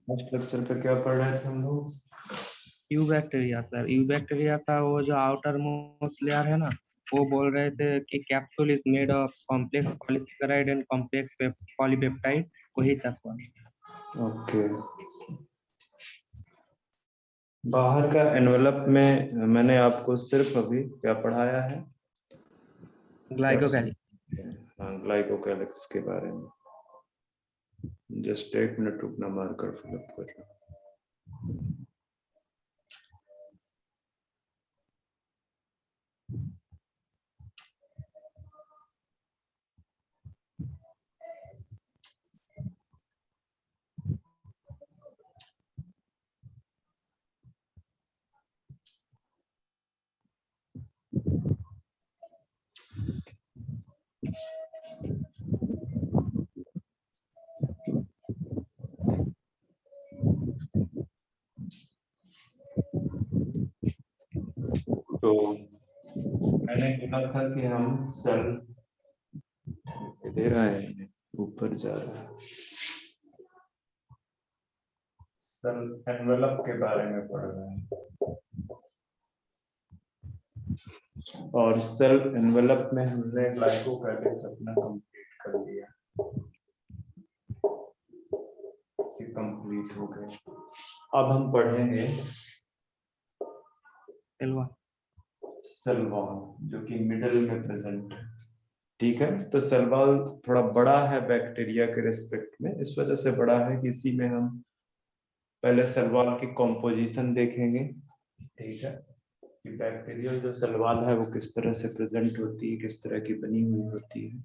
Next lecture पे क्या पढ़ रहे थे हम लोग? You bacteria sir. You bacteria का वो जो आउटर मोस्ट लेयर है ना, वो बोल रहे थे कि capsule is made of complex polysaccharide and complex polypeptide, वही तक हुआ। ओके। बाहर का एनवेलप में मैंने आपको सिर्फ अभी क्या पढ़ाया है? ग्लाइकोकैलिक्स। हाँ, ग्लाइकोकैलिक्स के बारे में। जस्ट 1 मिनट रुकना, मार्कर फिलअप कर लो। तो मैंने कहा था कि हम सेल दे रहे हैं, ऊपर जा रहा है, सेल एनवेलप के बारे में पढ़ रहे हैं। और सेल एनवेलप में हमने ग्लाइकोकैलिक्स अपना कंप्लीट कर लिया, कंप्लीट हो गए। अब हम पढ़ेंगे सेल वॉल, जो कि मिडिल में प्रेजेंट है। ठीक है, तो सेल वॉल थोड़ा बड़ा है बैक्टीरिया के रिस्पेक्ट में, इस वजह से बड़ा है कि इसी में हम पहले सेल वॉल की कॉम्पोजिशन देखेंगे। ठीक है, कि बैक्टीरियल जो सेल वॉल है वो किस तरह से प्रेजेंट होती है, किस तरह की बनी हुई होती है।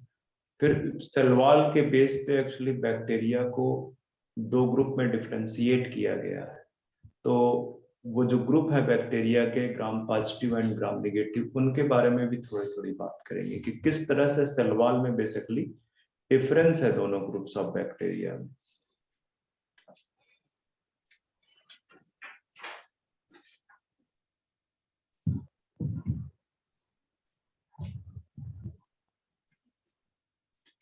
फिर सेल वॉल के बेस पे एक्चुअली बैक्टीरिया को 2 ग्रुप में डिफरेंशिएट किया गया है। तो वो जो ग्रुप है बैक्टीरिया के, gram positive and gram negative, उनके बारे में भी थोड़ी थोड़ी बात करेंगे कि किस तरह से सेल वॉल में बेसिकली डिफरेंस है दोनों ग्रुप्स ऑफ बैक्टीरिया में।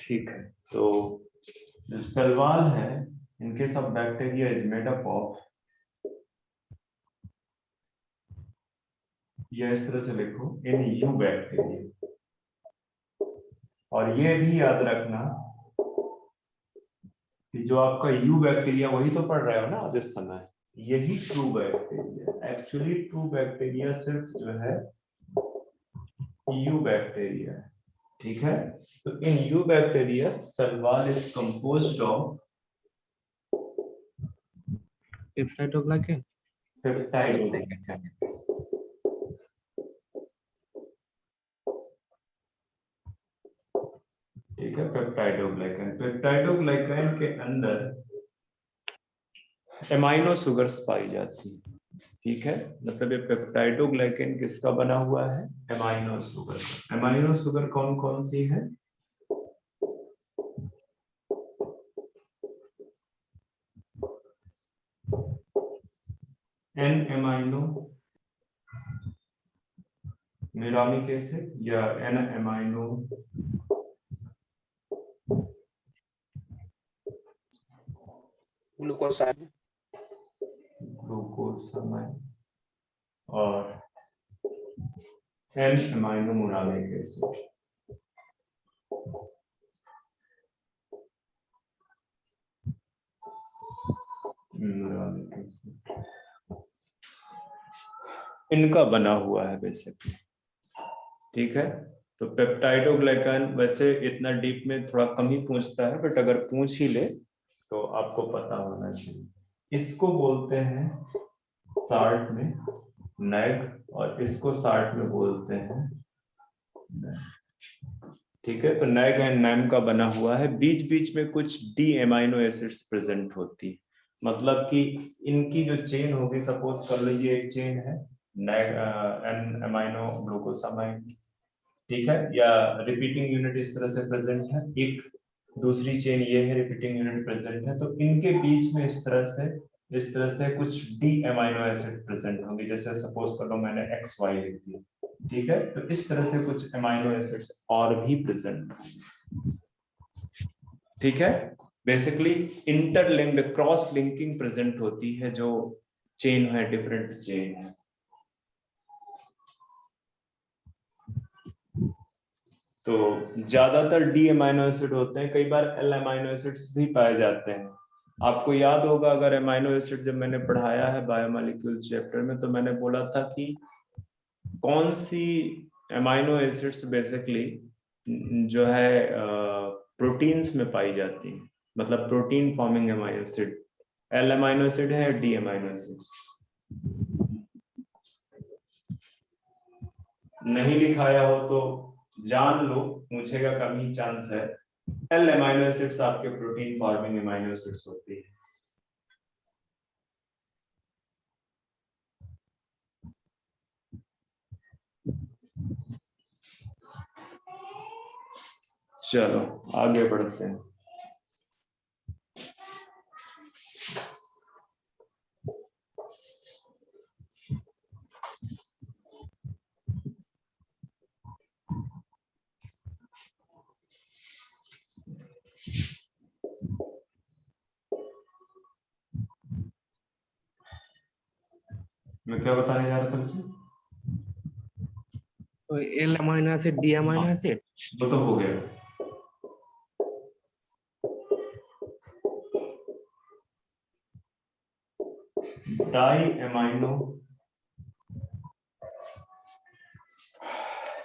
ठीक है, तो जो सेल वॉल है इनके सब bacteria is made up of, या इस तरह से लिखो, इन यू बैक्टीरिया। और ये भी याद रखना कि जो आपका यू बैक्टीरिया, वही तो पढ़ रहे हो ना आज इस समय, यही true bacteria. Actually true bacteria सिर्फ जो है यू बैक्टीरिया है। ठीक है, तो in eubacteria cell wall is composed of peptidoglycan. Peptidoglycan. ठीक है, पेप्टाइडोग्लाइकन। पेप्टाइडोग्लाइकन के अंदर एमाइनो शुगर्स पाई जाती है। ठीक है, मतलब ये पेप्टाइडोग्लाइकन किसका बना हुआ है? Amino sugar. एमाइनो शुगर कौन कौन सी है? एन एमाइनो निरामिक एसिड या एन एमाइनो ग्लूकोसाइड और एन एमाइनो मोनालिक एसिड। इनका बना हुआ है बेसिकली। ठीक है, तो पेप्टाइडोग्लाइकन वैसे इतना डीप में थोड़ा कम ही पूछता है, बट अगर पूछ ही ले तो आपको पता होना चाहिए। इसको बोलते हैं शार्ट में नैग, और इसको शार्ट में बोलते हैं नैग। ठीक है, तो नैग एंड नैम का बना हुआ है। बीच बीच में कुछ डी एमाइनो एसिड्स प्रेजेंट होती, मतलब कि इनकी जो चेन होगी, सपोज कर लीजिए एक चेन है नैग एन एमाइनो ग्लूकोसामाइड। ठीक है, या रिपीटिंग यूनिट इस तरह से प्रेजेंट है, एक दूसरी चेन ये है, रिपीटिंग यूनिट प्रेजेंट है, तो इनके बीच में इस तरह से कुछ डी एमाइनो एसिड प्रेजेंट होंगे। जैसे सपोज कर लो मैंने एक्स वाई लिख दिया। ठीक है, तो इस तरह से कुछ एमाइनो एसिड्स और भी प्रेजेंट होंगे। ठीक है, basically interlinked cross linking present होती है जो चेन है, डिफरेंट चेन है। तो ज्यादातर डी अमाइनो एसिड होते हैं, कई बार एल अमाइनो एसिड्स भी पाए जाते हैं। आपको याद होगा अगर अमाइनो एसिड जब मैंने पढ़ाया है बायोमोलिक्यूल चैप्टर में, तो मैंने बोला था कि कौन सी अमाइनो एसिड्स बेसिकली जो है प्रोटीन्स में पाई जाती है, मतलब protein forming amino acid, L amino acid है या डी अमाइनो एसिड। नहीं लिखाया हो तो जान लो, पूछेगा कम ही चांस है। एल अमाइनो एसिड्स आपके प्रोटीन फॉर्मिंग अमाइनो एसिड्स होती है। चलो आगे बढ़ते हैं। मैं क्या बताने जा रहा था मुझे? तो L amino acid, D amino acid. वो तो हो गया। डाई अमाइनो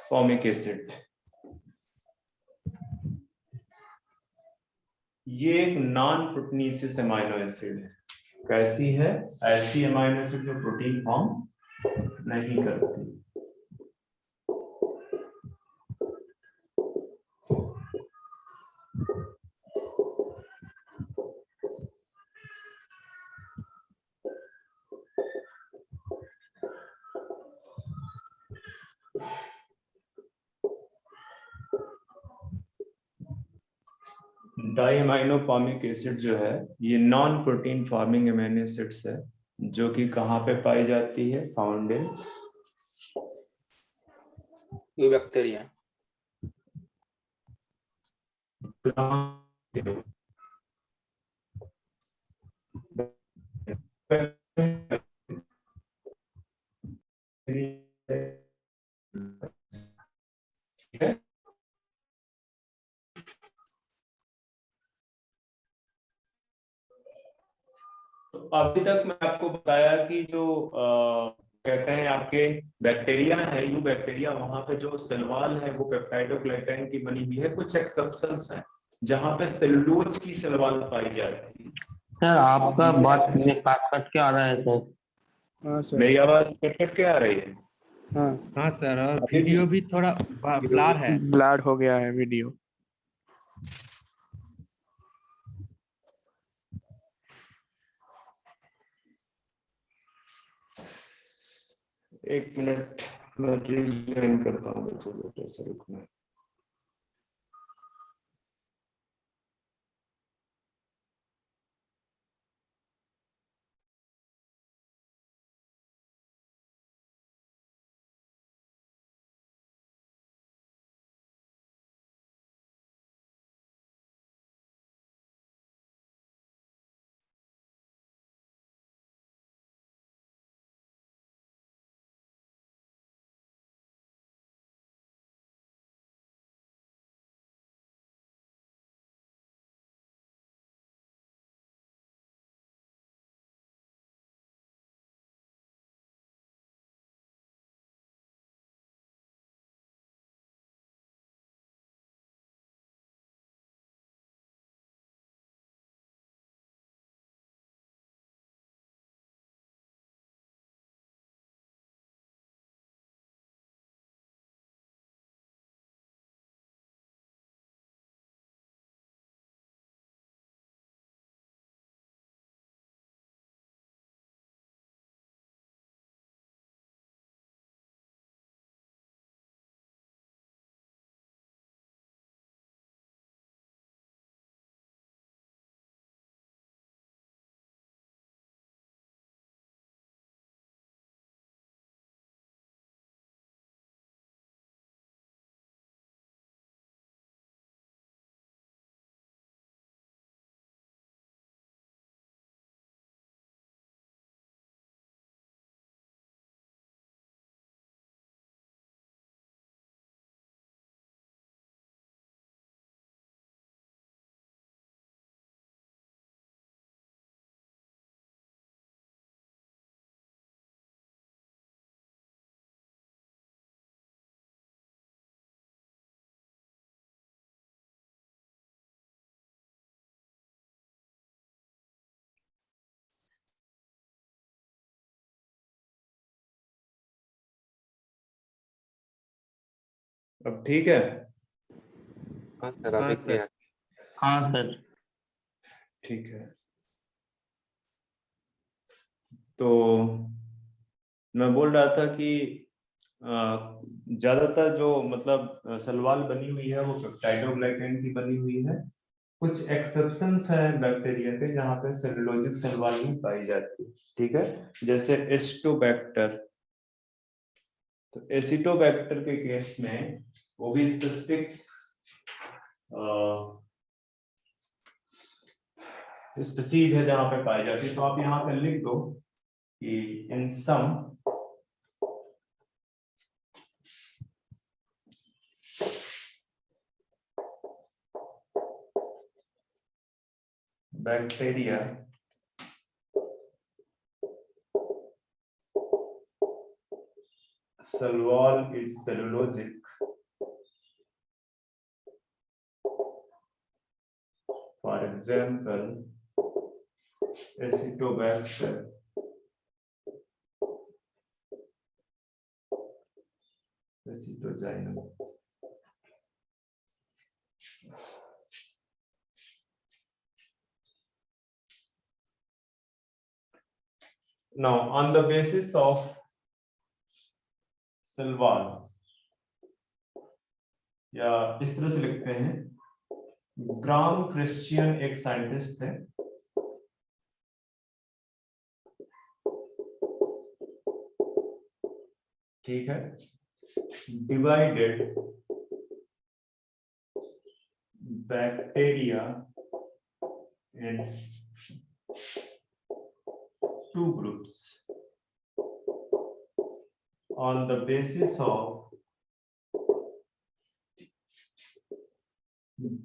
फॉर्मिक एसिड, ये एक नॉन प्रोटीनेसिस अमाइनो एसिड है। कैसी है? ऐसी अमाइनो एसिड जो प्रोटीन फॉर्म नहीं करती। डाई अमाइनो फॉर्मिक एसिड जो है ये non protein forming amino acids है, जो कि कहाँ पे पाई जाती है? Found in bacteria. तो अभी तक मैं आपको बताया कि जो कहते हैं आपके बैक्टीरिया है, यू बैक्टीरिया, वहां पे जो सेल वॉल है वो पेप्टाइडोग्लाइकान की बनी हुई है। कुछ एक्सेप्शंस हैं जहां पे सेलुलोज की सेल वॉल पाई जाती है। सर आपका बात में काट काट के आ रहा है सर। हाँ सर। मेरी आवाज कट कट के आ रही है? हाँ, हाँ सर, और वीडियो भी थोड़ा ब्लर है। ब्लर हो गया है वीडियो। एक मिनट मैं रीजॉइन करता हूँ, बेटा से रुकना। अब ठीक है? हाँ सर, हाँ अभी सर। क्लियर। हाँ सर। ठीक है, तो मैं बोल रहा था कि ज्यादातर जो मतलब सलवाल बनी हुई है वो पेप्टाइडोग्लाइकेन की बनी हुई है। कुछ एक्सेप्शंस हैं बैक्टीरिया के जहाँ पे सेलुलोजिक सलवाल नहीं पाई जाती, ठीक है, जैसे एस्टोबैक्टर। तो एसिटोबैक्टर के केस में वो भी स्पेसिफिक स्पीसीज है जहाँ पे पाई जाती है। तो आप यहाँ पे लिख दो कि इन सम bacteria Salval is cellulosic. For example, Acetobacter, Acetogynum. Now, on the basis of Salval, या इस तरह से लिखते हैं, ग्राम क्रिश्चियन एक साइंटिस्ट थे, ठीक है, divided bacteria in 2 groups on the basis of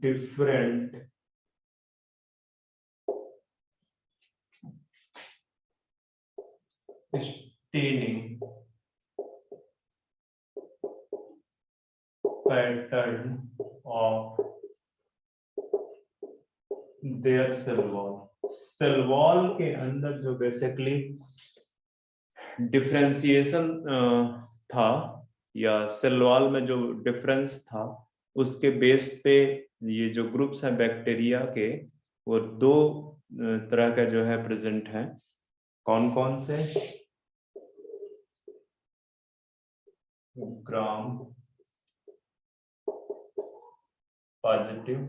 different staining pattern of their cell wall. Cell wall के अंदर जो बेसिकली डिफरेंशिएशन था या सेल वॉल में जो डिफरेंस था उसके बेस पे ये जो ग्रुप्स हैं बैक्टीरिया के वो 2 तरह का जो है प्रेजेंट है। कौन कौन से? Gram positive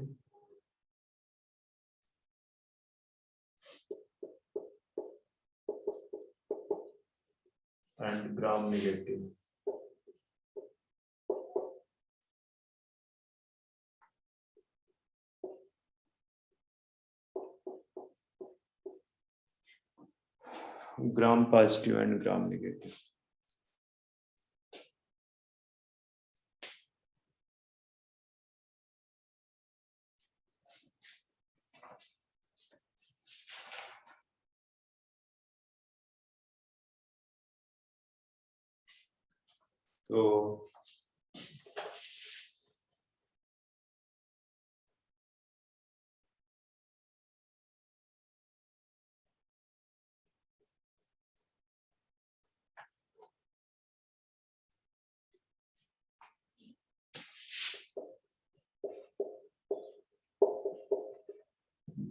and gram negative. Gram positive and gram negative. तो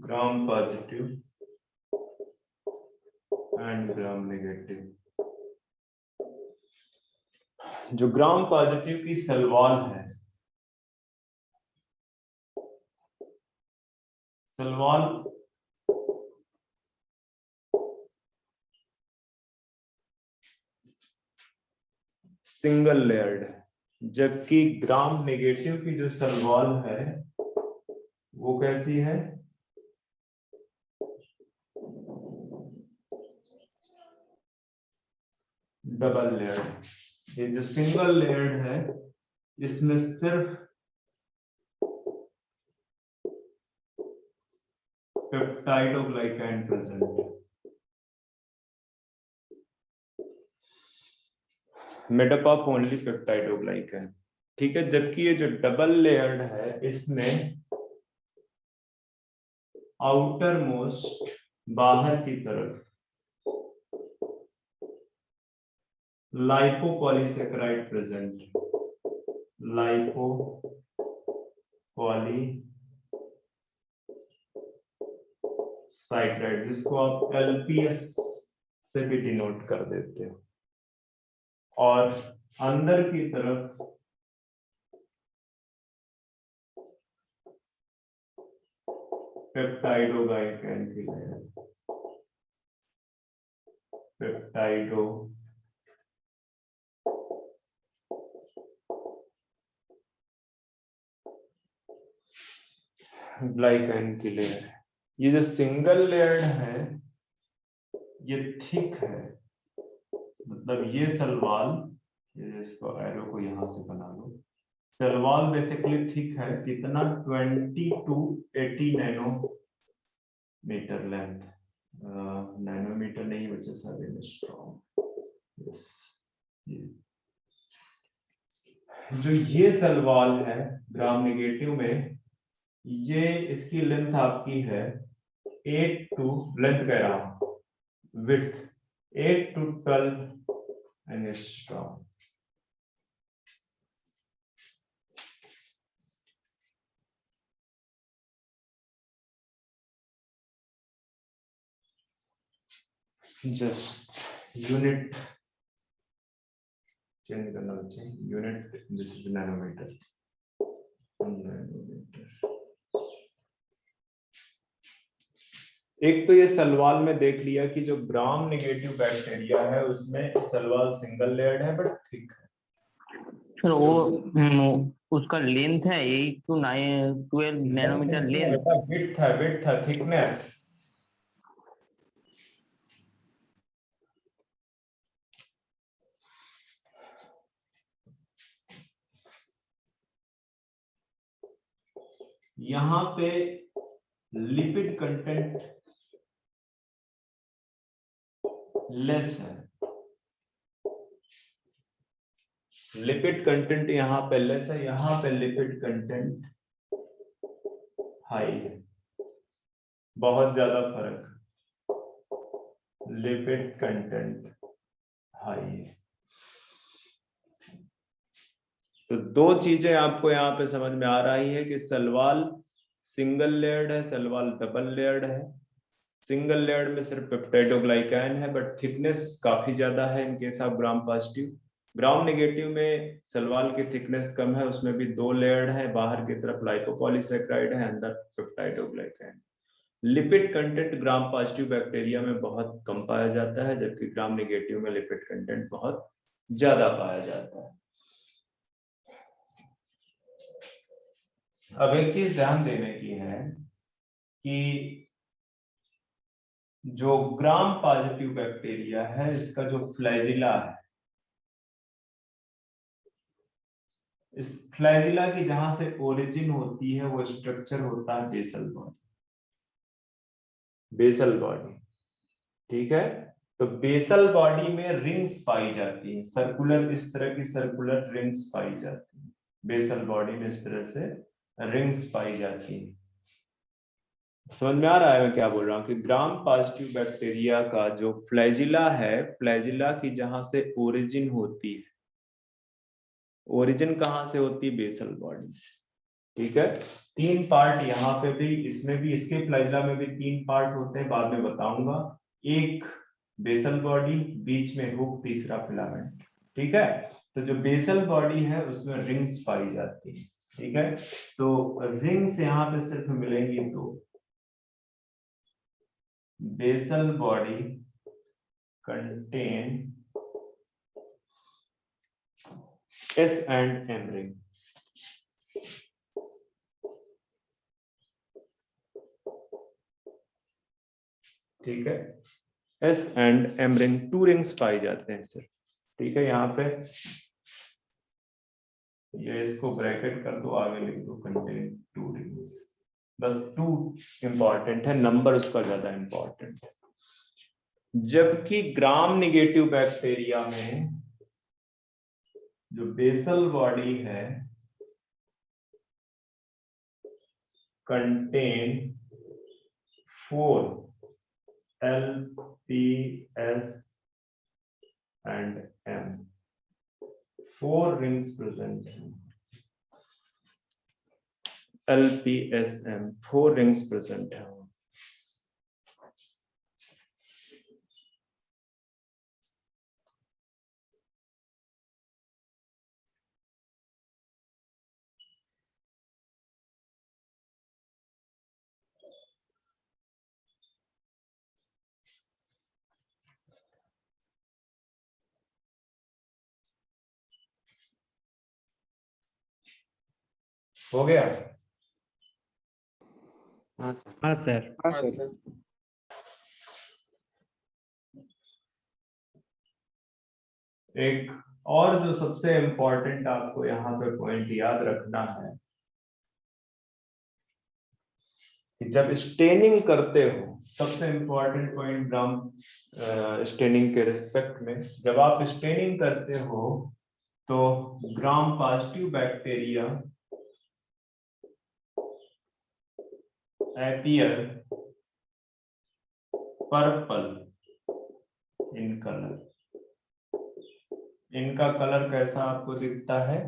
gram positive and gram negative. जो ग्राम पॉजिटिव की सेल वॉल है, सेल वॉल सिंगल लेयर्ड है, जबकि ग्राम नेगेटिव की जो सेल वॉल है वो कैसी है? Double layered. ये जो सिंगल लेयर्ड है इसमें सिर्फ पेप्टाइडोग्लाइकेन प्रेजेंट है, made up of only peptidoglycan, ठीक है। जबकि ये जो डबल लेयर्ड है इसमें आउटर मोस्ट बाहर की तरफ लाइपोपॉलीसेकेराइड प्रेजेंट है, लाइपो पॉली साइक्राइड, जिसको आप LPS से भी डिनोट कर देते हो, और अंदर की तरफ पेप्टाइडोग्लाइकैन की लेयर, पेप्टाइडो ग्लाइकैन की लेयर। ये जो सिंगल लेयर्ड है ये थिक है, मतलब ये सलवाल, ये इसको एरो को यहां से बना लो, सलवाल बेसिकली थिक है, कितना 20 to 80 नैनोमीटर लेंथ, नैनोमीटर नहीं बचे सर, स्ट्रॉन्ग, यस। जो ये सलवाल है ग्राम नेगेटिव में, ये इसकी लेंथ आपकी है 8 to, लेंथ कह रहा हूं, width 8 to 12 angstrom. Just unit change करना बच्चे, यूनिट दिस इज नैनोमीटर, एक तो ये सलवाल में देख लिया कि जो ग्राम नेगेटिव बैक्टीरिया है उसमें सलवाल सिंगल लेयर्ड है बट थिक है। सर वो उसका लेंथ है 8 to 12 नैनोमीटर लेंथ। विड्थ है, थिकनेस। यहाँ पे लिपिड कंटेंट लेस है, लिपिड कंटेंट यहाँ पे लेस है, यहाँ पे लिपिड कंटेंट हाई है, बहुत ज्यादा फर्क, लिपिड कंटेंट हाई है। तो दो चीजें आपको यहाँ पे समझ में आ रही है कि सलवाल सिंगल लेयर्ड है, सलवाल डबल लेयर्ड है। सिंगल लेयर्ड में सिर्फ पेप्टाइडोग्लाइकैन है बट थिकनेस काफी ज्यादा है in case of gram positive. Gram negative में सलवाल की थिकनेस कम है, उसमें भी 2 लेयर्ड है, बाहर की तरफ लाइपोपॉलीसैकेराइड है, अंदर peptidoglycan. Lipid content gram positive bacteria में बहुत कम पाया जाता है, जबकि ग्राम नेगेटिव में लिपिड कंटेंट बहुत ज्यादा पाया जाता है। अब एक चीज ध्यान देने की है कि जो ग्राम पॉजिटिव बैक्टीरिया है इसका जो फ्लैजिला है, इस फ्लैजिला की जहां से ओरिजिन होती है वो स्ट्रक्चर होता है बेसल बॉडी, बेसल बॉडी, ठीक है। तो बेसल बॉडी में रिंग्स पाई जाती हैं, सर्कुलर, इस तरह की सर्कुलर रिंग्स पाई जाती हैं बेसल बॉडी में, इस तरह से रिंग्स पाई जाती हैं। समझ में आ रहा है मैं क्या बोल रहा हूँ कि ग्राम पॉजिटिव बैक्टीरिया का जो फ्लैजिला है, फ्लैजिला की जहां से ओरिजिन होती है, ओरिजिन कहां से होती है? बेसल बॉडी से, ठीक है। 3 पार्ट यहाँ पे भी, इसमें भी, इसके फ्लैजिला में भी 3 पार्ट होते हैं, बाद में बताऊंगा। एक बेसल बॉडी, बीच में हुक, तीसरा फिलामेंट, ठीक है। तो जो बेसल बॉडी है उसमें रिंग्स पाई जाती है, ठीक है। तो रिंग्स यहाँ पे सिर्फ मिलेंगी 2, basal body contain S and M ring, ठीक है। S and M ring, 2 rings पाई जाते हैं सिर्फ, ठीक है। यहाँ पे ये इसको ब्रैकेट कर दो, आगे लिख दो कंटेन 2 रिंग्स, बस 2 इंपॉर्टेंट है, नंबर उसका ज्यादा इंपॉर्टेंट है। जबकि ग्राम नेगेटिव बैक्टीरिया में जो बेसल बॉडी है contain 4 L, P, S and M, 4 rings present हैं, LPSM 4 रिंग्स प्रेजेंट है। हो गया? हाँ सर। हाँ सर। हाँ सर। एक और जो सबसे इम्पोर्टेंट आपको यहाँ पे पॉइंट याद रखना है कि जब स्टेनिंग करते हो, सबसे इम्पोर्टेंट पॉइंट ग्राम स्टेनिंग के रिस्पेक्ट में, जब आप स्टेनिंग करते हो तो gram positive bacteria appear purple in colour. इनका कलर कैसा आपको दिखता है?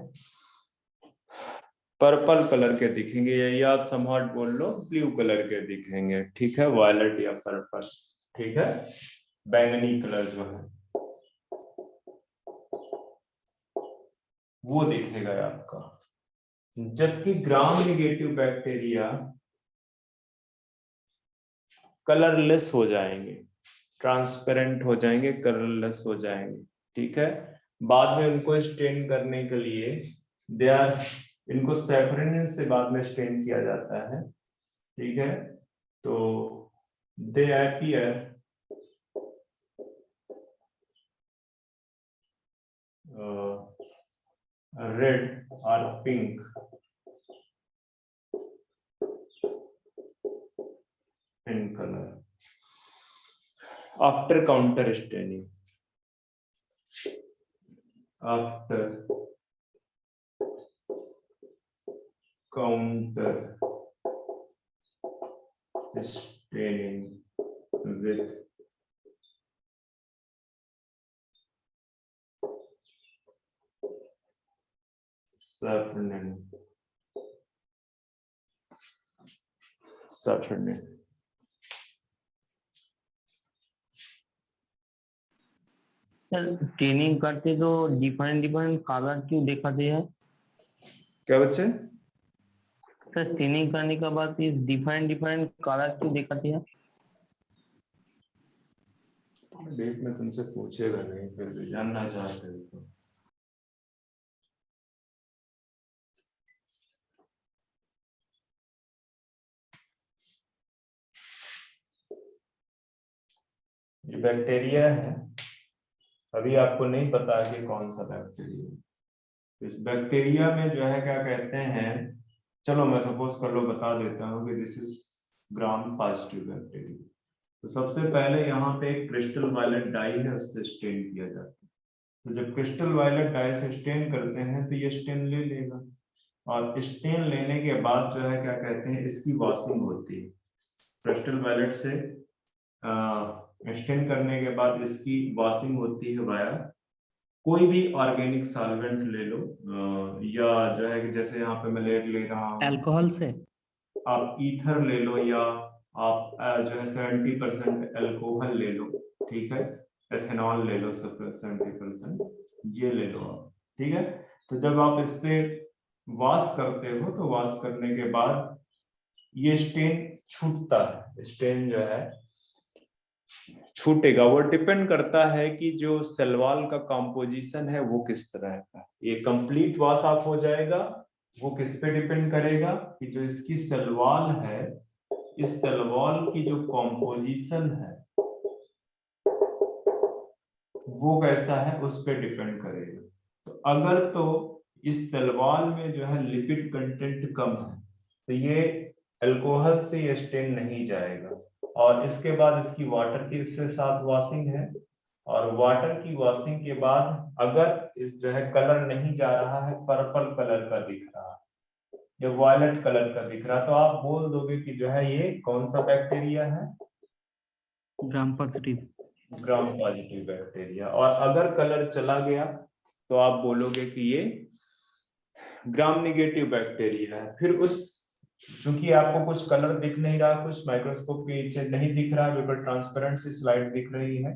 पर्पल कलर के दिखेंगे, यही आप समहाट बोल लो ब्लू कलर के दिखेंगे, ठीक है, वायलेट या पर्पल, ठीक है, बैंगनी कलर जो है वो दिखेगा आपका। जबकि ग्राम नेगेटिव बैक्टीरिया कलरलेस हो जाएंगे, ट्रांसपेरेंट हो जाएंगे, कलरलेस हो जाएंगे, ठीक है। बाद में उनको स्टेन करने के लिए इनको सैफरन से बाद में स्टेन किया जाता है, ठीक है। तो दे अपीयर रेड और pink in colour after counter staining. After counter staining with safranin sir training करते तो डिफरेंट कलर क्यों दिखाते हैं? क्या बच्चे? सर ट्रेनिंग करने के बाद ये डिफरेंट कलर क्यों दिखाते हैं? डेट में तुमसे पूछेगा नहीं, फिर भी जानना चाहते हो तो। ये बैक्टीरिया है, अभी आपको नहीं पता कि कौन सा बैक्टीरिया। इस बैक्टीरिया में जो है क्या कहते हैं, चलो मैं सपोज कर लो बता देता हूँ कि this is gram positive bacteria. तो सबसे पहले यहाँ पे एक क्रिस्टल वायलेट डाई है, उससे स्टेन किया जाता है। तो जब क्रिस्टल वायलेट डाई से स्टेन करते हैं तो ये स्टेन ले लेगा, और स्टेन लेने के बाद जो है क्या कहते हैं, इसकी वॉशिंग होती है। क्रिस्टल वायलेट से स्टेन करने के बाद इसकी वॉशिंग होती है वाया कोई भी ऑर्गेनिक सॉल्वेंट ले लो, या जो है कि जैसे यहाँ पे मैं ले रहा हूँ अल्कोहल से आप ईथर ले लो, या आप जो है 70% अल्कोहल ले लो, ठीक है, एथेनॉल ले लो 70%, ये ले लो आप, ठीक है। तो जब आप इससे वॉश करते हो तो वॉश करने के बाद ये स्टेन छूटता है, स्टेन जो है छूटेगा। वो डिपेंड करता है कि जो सलवाल का कंपोजिशन है वो किस तरह का है। ये कंप्लीट वॉश ऑफ हो जाएगा, वो किस पे डिपेंड करेगा कि जो इसकी सलवाल है, इस सलवाल की जो कंपोजिशन है वो कैसा है उस पे डिपेंड करेगा। तो अगर तो इस सलवाल में जो है लिपिड कंटेंट कम है तो ये अल्कोहल से ये स्टेन नहीं जाएगा, और इसके बाद इसकी वाटर की उससे साथ वॉशिंग है, और वाटर की वॉशिंग के बाद अगर इस जो है कलर नहीं जा रहा है, पर्पल कलर का दिख रहा है या वायलेट कलर का दिख रहा है, तो आप बोल दोगे कि जो है ये कौन सा बैक्टीरिया है, ग्राम पॉजिटिव बैक्टीरिया। और अगर कलर चला गया तो आप बोलोगे कि ये ग्राम नेगेटिव बैक्टीरिया है। फिर उस क्योंकि आपको कुछ कलर दिख नहीं रहा, कुछ माइक्रोस्कोप के नीचे नहीं दिख रहा, बिल्कुल ट्रांसपेरेंट सी स्लाइड दिख रही है,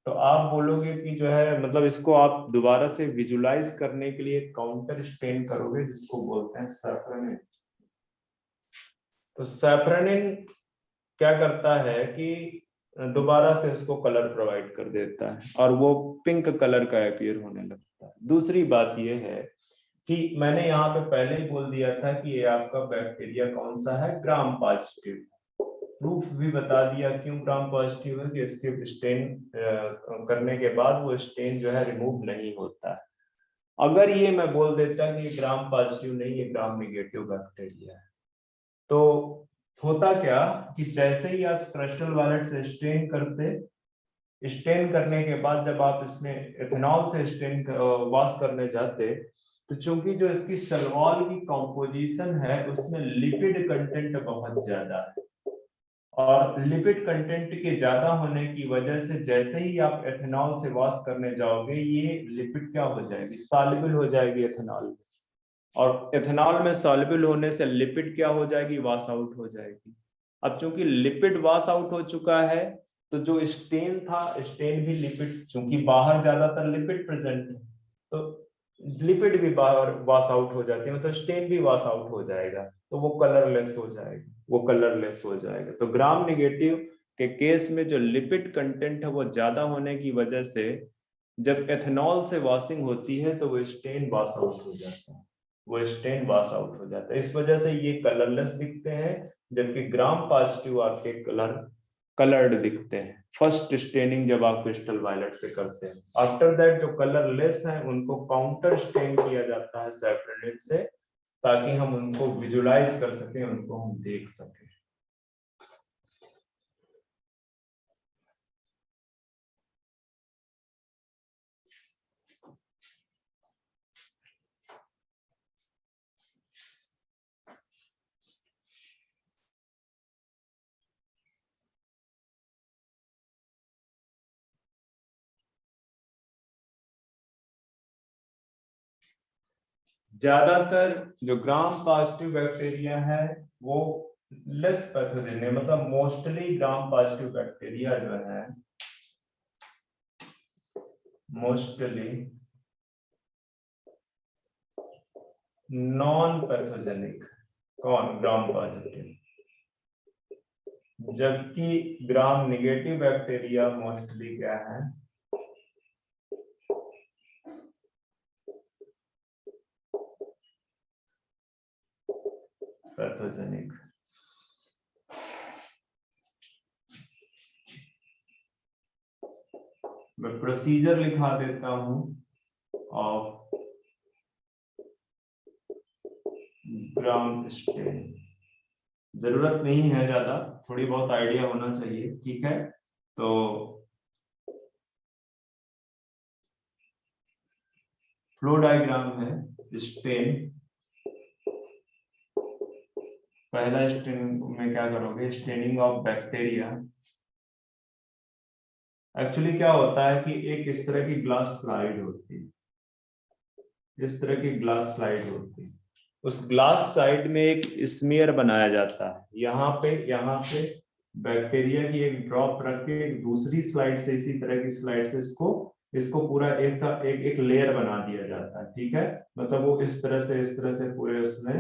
तो आप बोलोगे कि जो है मतलब इसको आप दोबारा से विजुलाइज करने के लिए काउंटर स्टेन करोगे, जिसको बोलते हैं सैफ्रनिन। तो सैफ्रनिन क्या करता है कि दोबारा से उसको कलर प्रोवाइड कर देता है और वो पिंक कलर का अपीयर होने लगता है। दूसरी बात ये है कि मैंने यहाँ पे पहले ही बोल दिया था कि ये आपका बैक्टीरिया कौन सा है, ग्राम पॉजिटिव। प्रूफ भी बता दिया क्यों ग्राम पॉजिटिव है, कि इसके स्टेन करने के बाद वो स्टेन जो है रिमूव नहीं होता है। अगर ये मैं बोल देता कि ग्राम पॉजिटिव नहीं, ये ग्राम निगेटिव बैक्टीरिया है, तो होता क्या कि जैसे ही आप क्रिस्टल वायलेट से स्टेन करते, स्टेन करने के बाद जब आप इसमें इथेनॉल से स्टेन वॉश करने जाते, तो चूंकि जो इसकी सेल वॉल की कॉम्पोजिशन है उसमें लिपिड कंटेंट बहुत ज्यादा है, और लिपिड कंटेंट के ज्यादा होने की वजह से जैसे ही आप एथेनॉल से वॉश करने जाओगे, ये लिपिड क्या हो जाएगी, सॉल्युबल हो जाएगी एथेनॉल में, और एथेनॉल में सॉल्युबल होने से लिपिड क्या हो जाएगी, वॉश आउट हो जाएगी। अब चूंकि लिपिड वॉश आउट हो चुका है, तो जो स्टेन था, स्टेन भी लिपिड, चूंकि बाहर ज्यादातर लिपिड प्रेजेंट है, तो लिपिड भी बाहर वॉश आउट हो जाती है, मतलब स्टेन भी वॉश आउट हो जाएगा, तो वो कलरलेस हो जाएगा, वो कलरलेस हो जाएगा। तो ग्राम नेगेटिव के केस में जो लिपिड कंटेंट है वो ज्यादा होने की वजह से जब एथेनॉल से वॉशिंग होती है तो वो स्टेन वॉश आउट हो जाता है, वो स्टेन वॉश आउट हो जाता है। इस वजह से ये कलरलेस दिखते हैं, जबकि ग्राम पॉजिटिव आपके कलर्ड दिखते हैं फर्स्ट स्टेनिंग जब आप क्रिस्टल वायलेट से करते हैं। आफ्टर दैट जो कलरलेस हैं उनको काउंटर स्टेन किया जाता है सैफ्रनिन से, ताकि हम उनको विजुलाइज कर सकें, उनको हम देख सकें। ज्यादातर जो ग्राम पॉजिटिव बैक्टीरिया है वो लेस पैथोजेन है, मतलब मोस्टली ग्राम पॉजिटिव बैक्टीरिया जो है मोस्टली नॉन पैथोजेनिक, कौन, ग्राम पॉजिटिव, जबकि ग्राम नेगेटिव बैक्टीरिया मोस्टली क्या है, पैथोजेनिक। मैं प्रोसीजर लिखा देता हूं ऑफ ग्राम स्टेन, जरूरत नहीं है ज्यादा, थोड़ी बहुत आइडिया होना चाहिए, ठीक है। तो फ्लो डायग्राम है स्टेन, पहला स्टेन में क्या करोगे, स्टेनिंग ऑफ बैक्टीरिया। एक्चुअली क्या होता है कि एक इस तरह की ग्लास स्लाइड होती है, इस तरह की ग्लास स्लाइड होती है, उस ग्लास स्लाइड में एक स्मीयर बनाया जाता है, यहाँ पे बैक्टीरिया की एक ड्रॉप रख के एक दूसरी स्लाइड से, इसी तरह की स्लाइड से इसको पूरा एक लेयर बना दिया जाता है, ठीक है। मतलब वो इस तरह से पूरे उसमें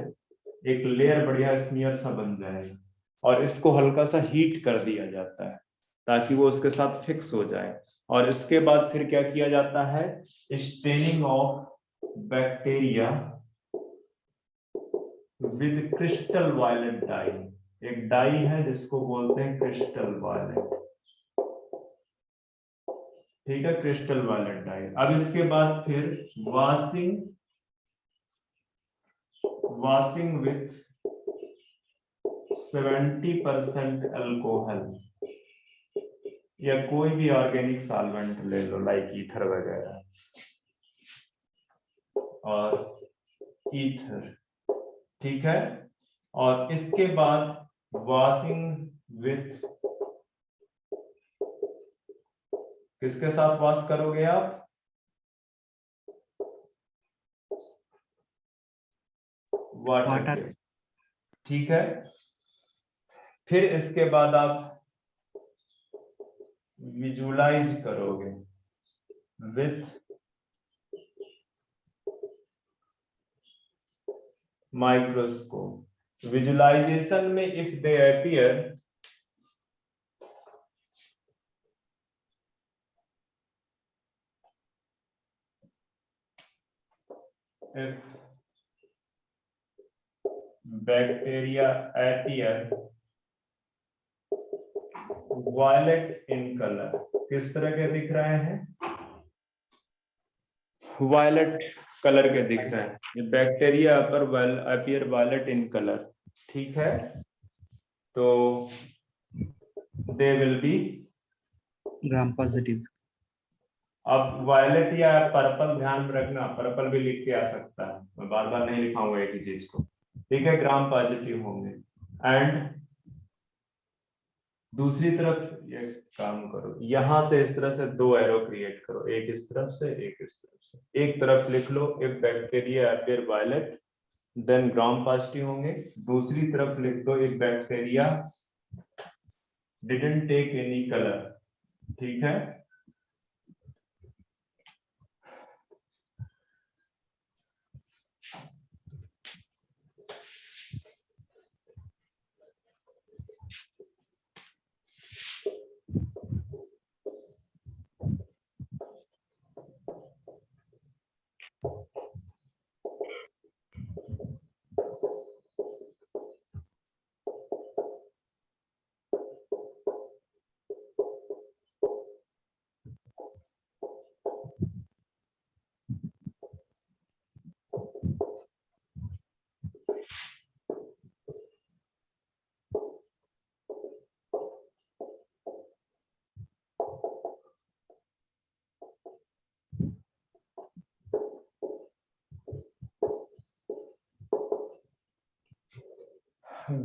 एक लेयर बढ़िया स्मीयर सा बन जाएगा, और इसको हल्का सा हीट कर दिया जाता है ताकि वो उसके साथ फिक्स हो जाए। और इसके बाद फिर क्या किया जाता है, staining of bacteria with crystal violet dye, एक डाई है जिसको बोलते हैं क्रिस्टल वायलेट, ठीक है, क्रिस्टल वायलेट डाई। अब इसके बाद फिर वॉशिंग विथ 70% अल्कोहल, या कोई भी ऑर्गेनिक सॉल्वेंट ले लो, लाइक ईथर वगैरह, और ईथर, ठीक है। और इसके बाद वॉशिंग विथ, किसके साथ वॉश करोगे आप, वाटर के, ठीक है। फिर इसके बाद आप विजुलाइज करोगे विथ माइक्रोस्कोप। विजुलाइजेशन में if they appear if bacteria appear violet in color, किस तरह के दिख रहे हैं? वायलेट कलर के दिख रहे हैं। ये बैक्टीरिया पर अपीयर वायलेट इन कलर, ठीक है। तो they will be gram positive. अब वायलेट या पर्पल ध्यान में रखना, पर्पल भी लिख के आ सकता है, मैं बार बार नहीं लिखाऊंगा एक ही चीज को, ठीक है। ग्राम पॉजिटिव होंगे। एंड दूसरी तरफ ये काम करो, यहां से इस तरह से दो एरो क्रिएट करो, एक इस तरफ से एक इस तरफ से। एक तरफ लिख लो if bacteria appear violet then gram positive होंगे, दूसरी तरफ लिख दो if bacteria didn't take any colour, ठीक है।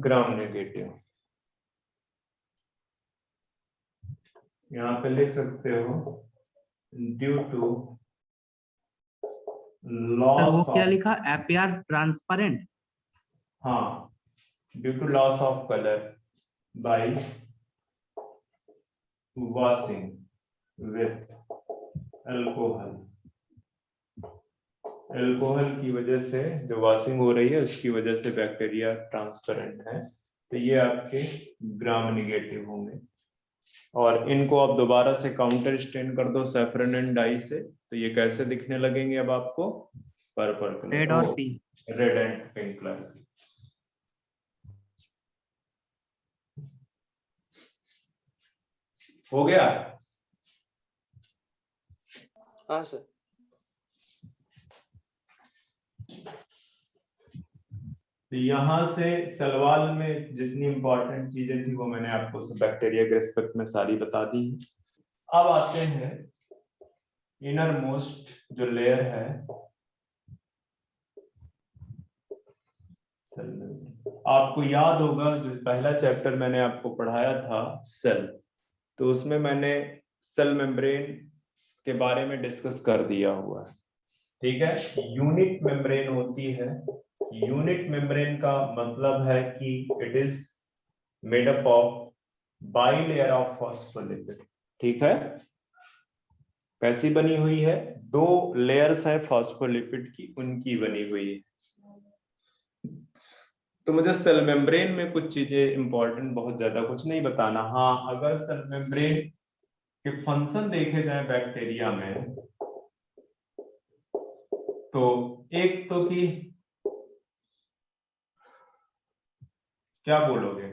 ग्राम नेगेटिव यहां पे लिख सकते हो ड्यू टू सर लॉस वो क्या ऑफ, लिखा? APR transparent. हाँ, due to loss of colour by washing with alcohol. Alcohol की वजह से जो वॉशिंग हो रही है उसकी वजह से बैक्टीरिया ट्रांसपेरेंट है, तो ये आपके ग्राम नेगेटिव होंगे। और इनको आप दोबारा से काउंटर स्टेन कर दो सैफरन एंड डाई से, तो ये कैसे दिखने लगेंगे अब आपको? पर्पल कलर, रेड और pink. Red and pink colour. हो गया? हाँ सर। तो यहाँ से सलवाल में जितनी इंपॉर्टेंट चीजें थी वो मैंने आपको बैक्टीरिया के रिस्पेक्ट में सारी बता दी। अब आते हैं इनर मोस्ट जो लेयर है, आपको याद होगा जो पहला चैप्टर मैंने आपको पढ़ाया था सेल, तो उसमें मैंने सेल मेम्ब्रेन के बारे में डिस्कस कर दिया हुआ है, ठीक है। यूनिट मेम्ब्रेन होती है, यूनिट मेम्ब्रेन का मतलब है कि it is made up of bilayer of phospholipid, ठीक है। कैसी बनी हुई है? दो लेयर्स है फॉस्फोलिपिड की, उनकी बनी हुई है। तो मुझे सेल मेम्ब्रेन में कुछ चीजें इंपॉर्टेंट, बहुत ज्यादा कुछ नहीं बताना। हाँ, अगर सेल मेम्ब्रेन के फंक्शन देखे जाए बैक्टीरिया में, तो एक तो कि क्या बोलोगे?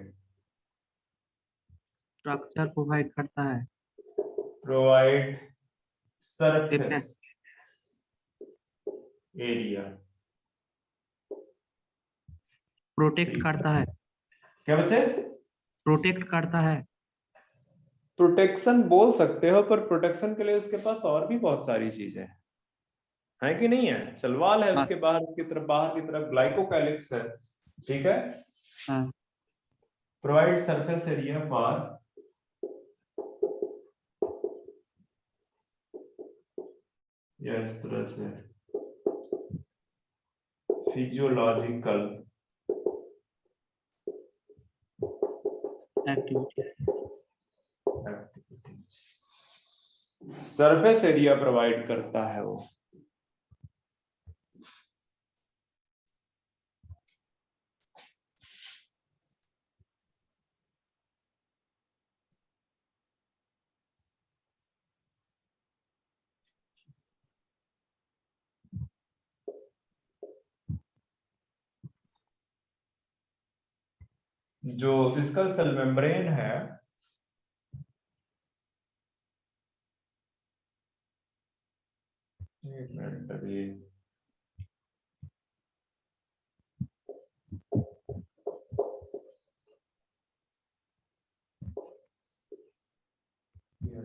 स्ट्रक्चर प्रोवाइड करता है। Provide surface area. प्रोटेक्ट करता है। क्या बच्चे? प्रोटेक्ट करता है। प्रोटेक्शन बोल सकते हो, पर प्रोटेक्शन के लिए उसके पास और भी बहुत सारी चीजें है कि नहीं है? सलवाल है, उसके बाहर उसकी तरफ, बाहर की तरफ ग्लाइकोकैलिक्स है, ठीक है। हाँ। प्रोवाइड सरफेस एरिया फॉर इस तरह से physiological activity surface area provide करता है वो। जो इसका सेल मेम्ब्रेन है, एक मिनट अभी,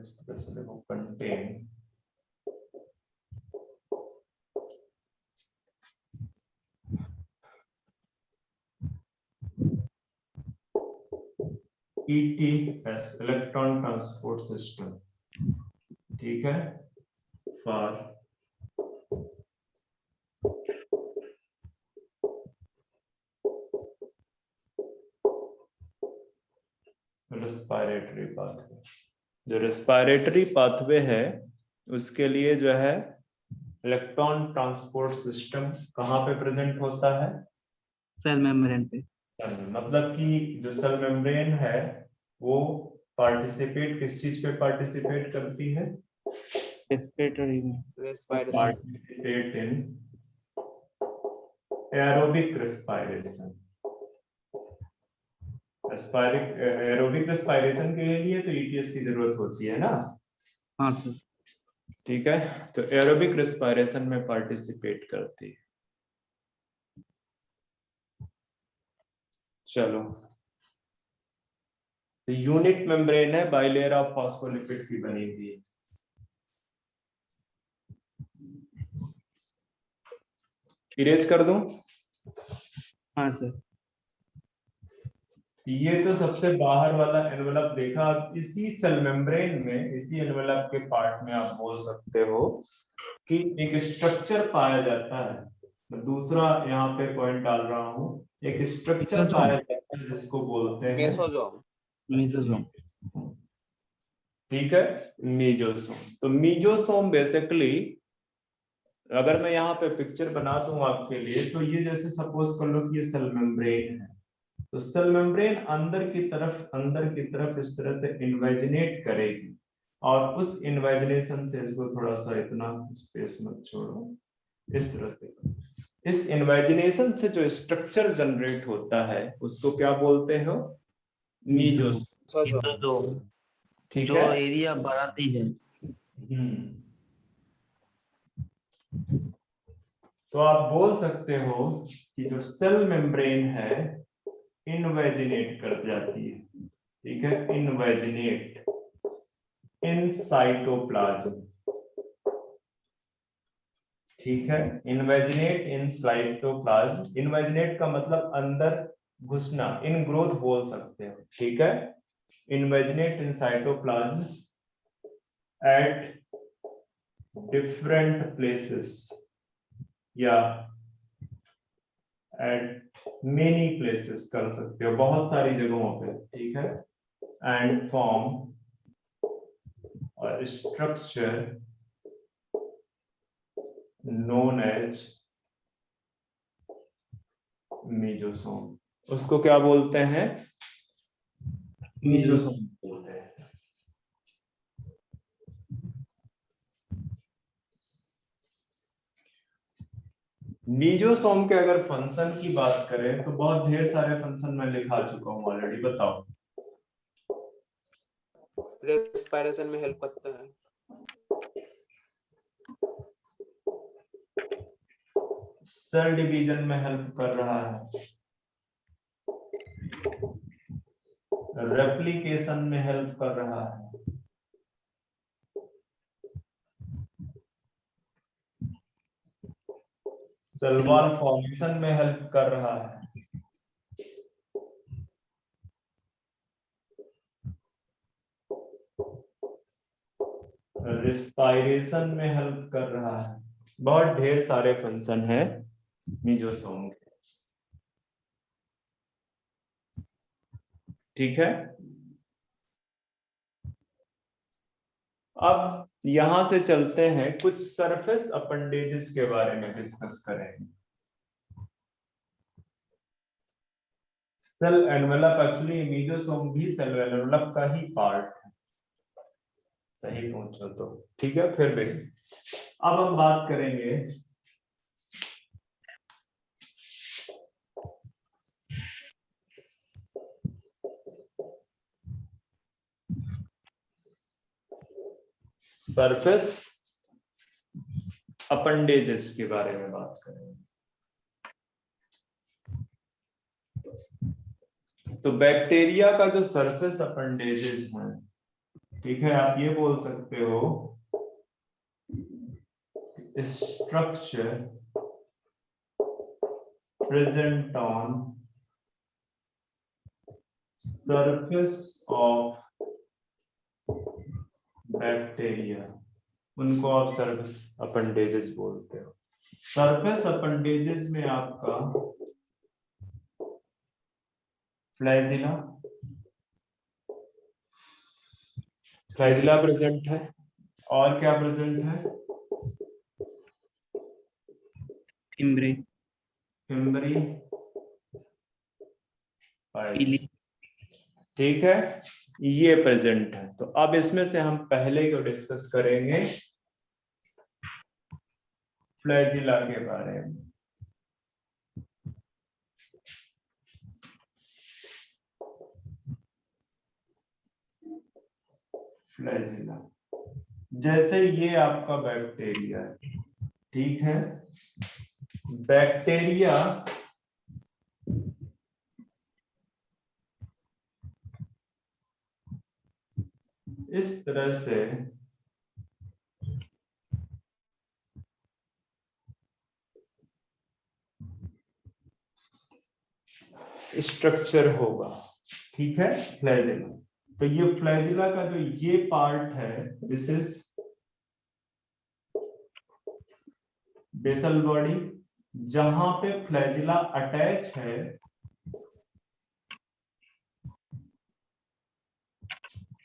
इस तरह से देखो, contain ETS electron transport system, ठीक है, फॉर रेस्पिरेटरी पाथवे। जो रेस्पिरेटरी पाथवे है उसके लिए जो है इलेक्ट्रॉन ट्रांसपोर्ट सिस्टम कहाँ पे प्रेजेंट होता है? सेल मेम्ब्रेन पे। मतलब कि जो सेल मेम्ब्रेन है वो पार्टिसिपेट किस चीज पे पार्टिसिपेट करती है? रेस्पिरेटरी में। Participate in aerobic respiration. Aerobic respiration के लिए तो ETS की जरूरत होती है ना? हाँ सर। ठीक है, तो एरोबिक रेस्पिरेशन में पार्टिसिपेट करती है। चलो, तो यूनिट मेम्ब्रेन है, बाइलेयर ऑफ फॉस्फोलिपिड की बनी हुई है। इरेज कर दूं? हाँ सर। ये तो सबसे बाहर वाला एनवेलप देखा। अब इसी सेल मेम्ब्रेन में, इसी एनवेलप के पार्ट में आप बोल सकते हो कि एक स्ट्रक्चर पाया जाता है। मैं दूसरा यहाँ पे पॉइंट डाल रहा हूँ, एक स्ट्रक्चर पाया जाता है जिसको बोलते हैं मेसोसोम। ठीक है, मीजोसोम। तो मीजोसोम बेसिकली, अगर मैं यहाँ पे पिक्चर बना दूं आपके लिए, तो ये जैसे सपोज कर लो कि ये सेल मेम्ब्रेन है, तो सेल मेम्ब्रेन अंदर की तरफ इस तरह से इन्वेजिनेट करेगी, और उस इन्वेजिनेशन से, इसको थोड़ा सा इतना स्पेस मत छोड़ो, इस तरह से, इस इन्वेजिनेशन से जो स्ट्रक्चर जनरेट होता है उसको क्या बोलते हो? मीजोसोम। तो ठीक जो है, एरिया बढ़ाती है। तो आप बोल सकते हो कि जो सेल मेम्ब्रेन है इन्वेजिनेट कर जाती है, ठीक है, इन्वेजिनेट इन साइटोप्लाज्म, ठीक है, इन्वेजिनेट इन साइटोप्लाज्म। इन्वेजिनेट का मतलब अंदर घुसना, इन ग्रोथ बोल सकते हो, ठीक है, invaginate in cytoplasm at different places या एट मेनी प्लेसेस कर सकते हो, बहुत सारी जगहों पे, ठीक है, एंड फॉर्म और स्ट्रक्चर नोन एज मीजोसोम। उसको क्या बोलते हैं? मीजोसोम बोलते हैं। मीजोसोम के अगर फंक्शन की बात करें तो बहुत ढेर सारे फंक्शन मैं लिखा चुका हूं ऑलरेडी, बताओ। रेस्पिरेशन में हेल्प करता है, सेल डिवीजन में हेल्प कर रहा है, रेप्लिकेशन में हेल्प कर रहा है, सेल वॉल फॉर्मेशन में हेल्प कर रहा है, रेस्पिरेशन में हेल्प कर रहा है। बहुत ढेर सारे फंक्शन है मीजोसोम के, ठीक है। अब यहां से चलते हैं, कुछ सरफेस अपेंडेजेस के बारे में डिस्कस करेंगे। सेल एनवेलप एक्चुअली मीजोसोम भी सेल एनवेलप का ही पार्ट है, सही पूछो तो, ठीक है। फिर भी अब हम बात करेंगे सरफेस अपेंडेजेस के बारे में बात करेंगे। तो बैक्टीरिया का जो सरफेस अपेंडेजेस हैं, ठीक है, आप ये बोल सकते हो structure present on surface of bacteria, उनको आप सरफेस अपेंडेजेस बोलते हो। सरफेस अपेंडेजेस में आपका फ्लैजिला प्रेजेंट है, और क्या प्रेजेंट है? फिम्ब्री, फिम्बरी, पीली, ठीक है, ये प्रेजेंट है। तो अब इसमें से हम पहले को डिस्कस करेंगे फ्लैजिला के बारे में। फ्लैजिला, जैसे ये आपका बैक्टीरिया है, ठीक है, बैक्टीरिया इस तरह से स्ट्रक्चर होगा, ठीक है, फ्लैजिला। तो ये फ्लैजिला का जो ये पार्ट है, दिस इज बेसल बॉडी, जहां पे फ्लैजिला अटैच है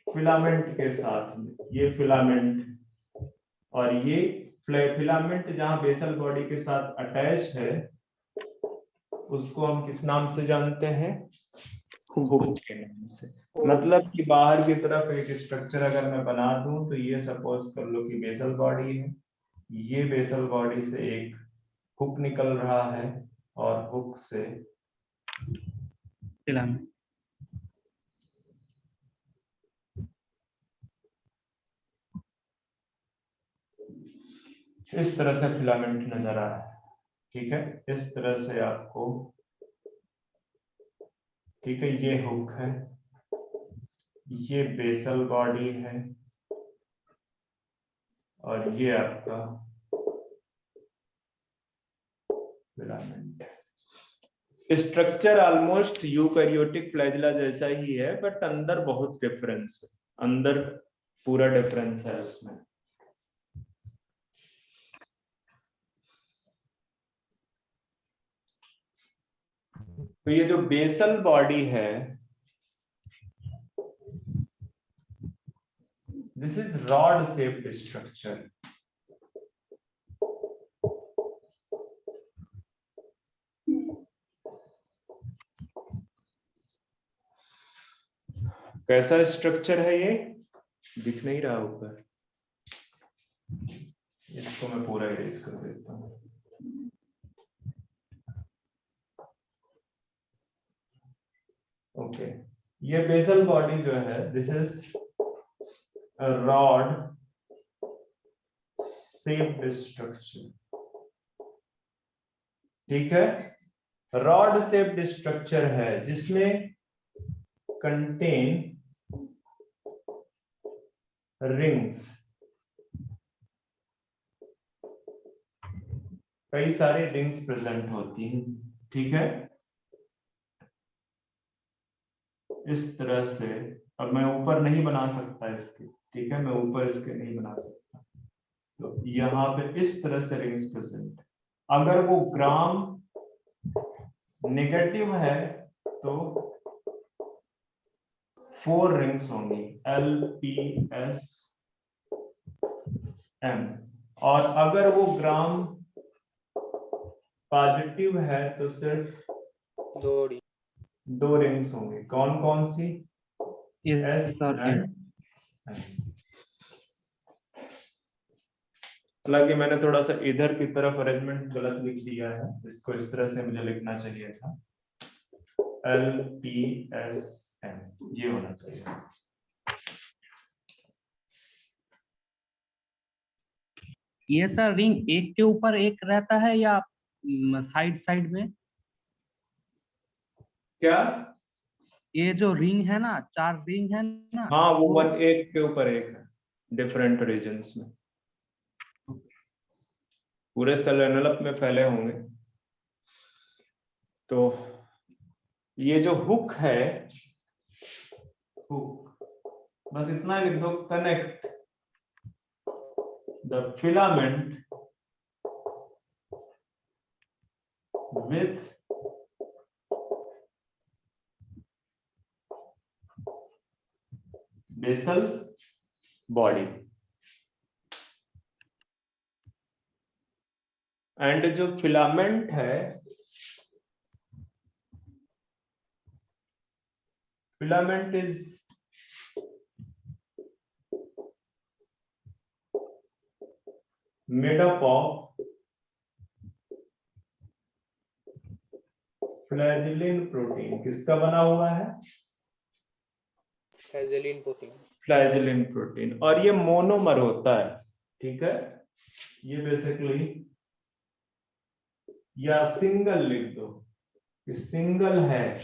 फिलामेंट के साथ में, ये फिलामेंट, और ये फिलामेंट जहां बेसल बॉडी के साथ अटैच है, उसको हम किस नाम से जानते हैं? हुक के नाम से। मतलब कि बाहर की तरफ एक स्ट्रक्चर अगर मैं बना दूं, तो ये सपोज कर लो कि बेसल बॉडी है, ये बेसल बॉडी से एक हुक निकल रहा है, और हुक से फिलामेंट, इस तरह से फिलामेंट नजर आ रहा है, ठीक है, इस तरह से आपको, ठीक है, ये हुक है, ये बेसल बॉडी है, और ये आपका filament. Structure almost eukaryotic flagella जैसा ही है, बट अंदर बहुत डिफरेंस है, अंदर पूरा डिफरेंस है उसमें। तो ये जो बेसल बॉडी है, this is rod shaped structure. कैसा स्ट्रक्चर है ये? दिख नहीं रहा ऊपर, इसको मैं पूरा इरेज कर देता हूं। ओके, ये बेसल बॉडी जो है, this is rod shaped structure, ठीक है, रॉड शेप्ड स्ट्रक्चर है, जिसमें कंटेन रिंग्स, कई सारे रिंग्स प्रेजेंट होती हैं, ठीक है, इस तरह से। अब मैं ऊपर नहीं बना सकता इसके, ठीक है, मैं ऊपर इसके नहीं बना सकता, तो यहाँ पे इस तरह से रिंग्स प्रेजेंट। अगर वो ग्राम नेगेटिव है तो 4 रिंग्स होंगी, LPS m, और अगर वो ग्राम पॉजिटिव है तो सिर्फ जोड़ी 2 रिंग्स होंगे, कौन कौन सी? एस और एन। एंड हालांकि मैंने थोड़ा सा इधर की तरफ अरेंजमेंट गलत लिख दिया है, इसको इस तरह से मुझे लिखना चाहिए था, LPSM, ये होना चाहिए। ये सर रिंग एक के ऊपर एक रहता है या साइड साइड में? क्या? ये जो रिंग है ना, 4 रिंग है ना, हाँ, वो वो 1 एक के ऊपर एक है, डिफरेंट रीजन्स में, पूरे सेल एनवेलप में फैले होंगे। तो ये जो हुक है, हुक, बस इतना लिख दो, connect the filament with basal body. And जो फिलामेंट है, filament is made up of flagellin protein. किसका बना हुआ है? फ्लैजेलिन प्रोटीन। फ्लैजिलिन प्रोटीन, और ये मोनोमर होता है, ठीक है। ये बेसिकली, या सिंगल लिख दो, कि सिंगल है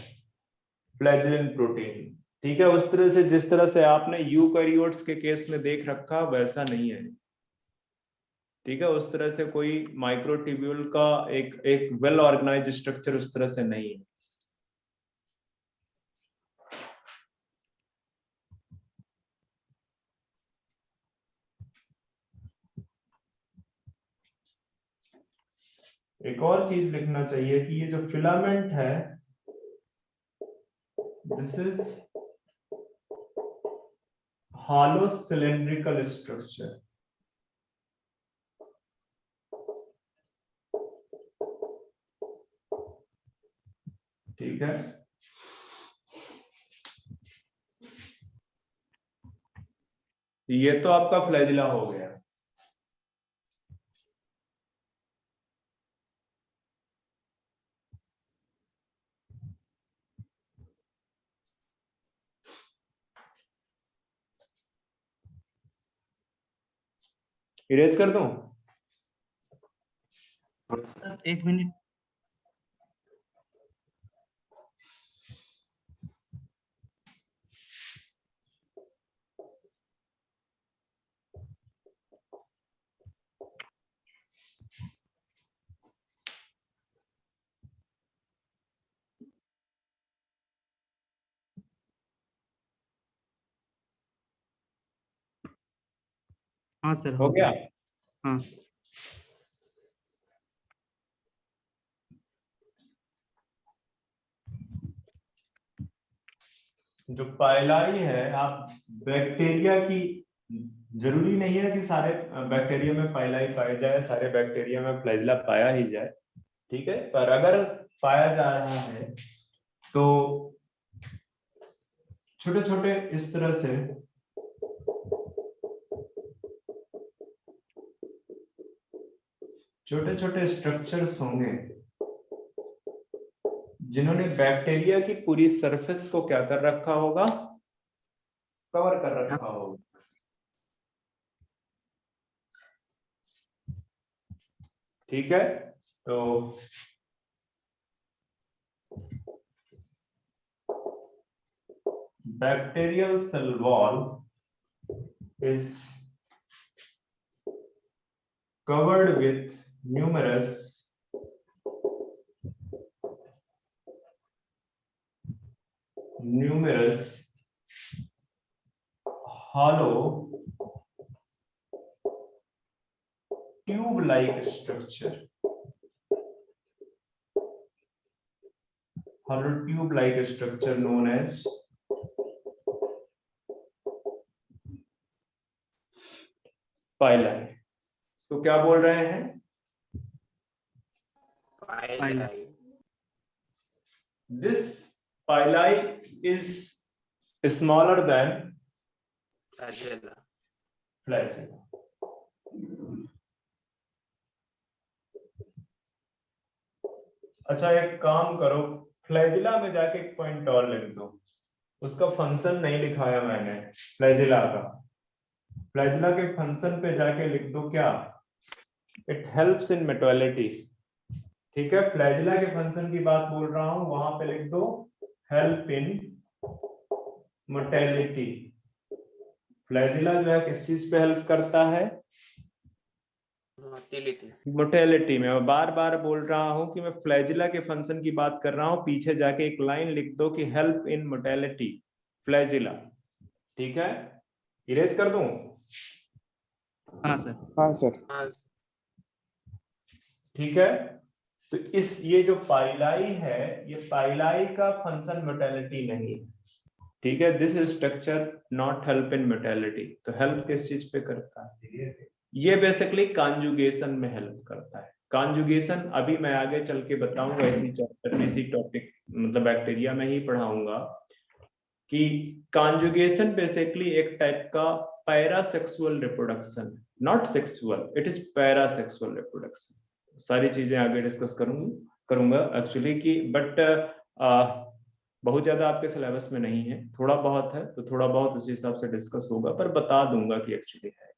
फ्लैजिलिन प्रोटीन, ठीक है। उस तरह से, जिस तरह से आपने यूकैरियोट्स के केस में देख रखा, वैसा नहीं है, ठीक है। उस तरह से कोई माइक्रोट्यूब्यूल का एक वेल ऑर्गेनाइज्ड स्ट्रक्चर उस तरह से नहीं है। एक और चीज लिखना चाहिए कि ये जो फिलामेंट है, this is hollow cylindrical structure, ठीक है। ये तो आपका फ्लैजिला हो गया। इरेज कर दूं? एक मिनट। हाँ सर, हो गया। हाँ। जो पाइलाई है, आप बैक्टीरिया की, जरूरी नहीं है कि सारे बैक्टीरिया में पाइलाई पाया जाए, सारे बैक्टीरिया में फ्लैजिला पाया ही जाए, ठीक है। पर अगर पाया जा रहा है तो छोटे छोटे इस तरह से छोटे छोटे स्ट्रक्चर्स होंगे जिन्होंने बैक्टीरिया की पूरी सरफेस को क्या कर रखा होगा, कवर कर रखा होगा, ठीक है। तो bacterial cell wall is covered with numerous hollow tube-like structure, hollow tube-like structure known as पाइलाई, तो क्या बोल रहे हैं? पाइलाई This pili is smaller than flagella flagella. अच्छा एक काम करो, फ्लैजिला में जाके एक पॉइंट और लिख दो, उसका फंक्शन नहीं लिखाया मैंने फ्लैजिला का। फ्लैजिला के फंक्शन पे जाके लिख दो क्या? It helps in motility. ठीक है, फ्लैजिला के फंक्शन की बात बोल रहा हूं, वहां पे लिख दो हेल्प इन मोटिलिटी। फ्लैजिला जो है किस चीज पे हेल्प करता है? मोटिलिटी मोटिलिटी में। मैं बार बार बोल रहा हूं कि मैं फ्लैजिला के फंक्शन की बात कर रहा हूं, पीछे जाके एक लाइन लिख दो कि हेल्प इन मोटिलिटी फ्लैजिला। ठीक है, इरेज कर दूं? हाँ सर। हाँ सर। हाँ ठीक है, तो ये जो पाइलाई है, ये पाइलाई का फंक्शन मोटिलिटी नहीं है। ठीक है, this structure not help in motility. तो हेल्प किस चीज पे करता है? ये बेसिकली कॉन्जुगेशन में हेल्प करता है। कॉन्जुगेशन अभी मैं आगे चल के बताऊंगा, इसी चैप्टर इसी टॉपिक मतलब बैक्टीरिया में ही पढ़ाऊंगा कि कॉन्जुगेशन बेसिकली एक टाइप का parasexual reproduction, not sexual, it is parasexual reproduction. सारी चीजें आगे डिस्कस करूंगा एक्चुअली कि बट बहुत ज्यादा आपके सिलेबस में नहीं है, थोड़ा बहुत है, तो थोड़ा बहुत उसी हिसाब से डिस्कस होगा, पर बता दूंगा कि एक्चुअली है।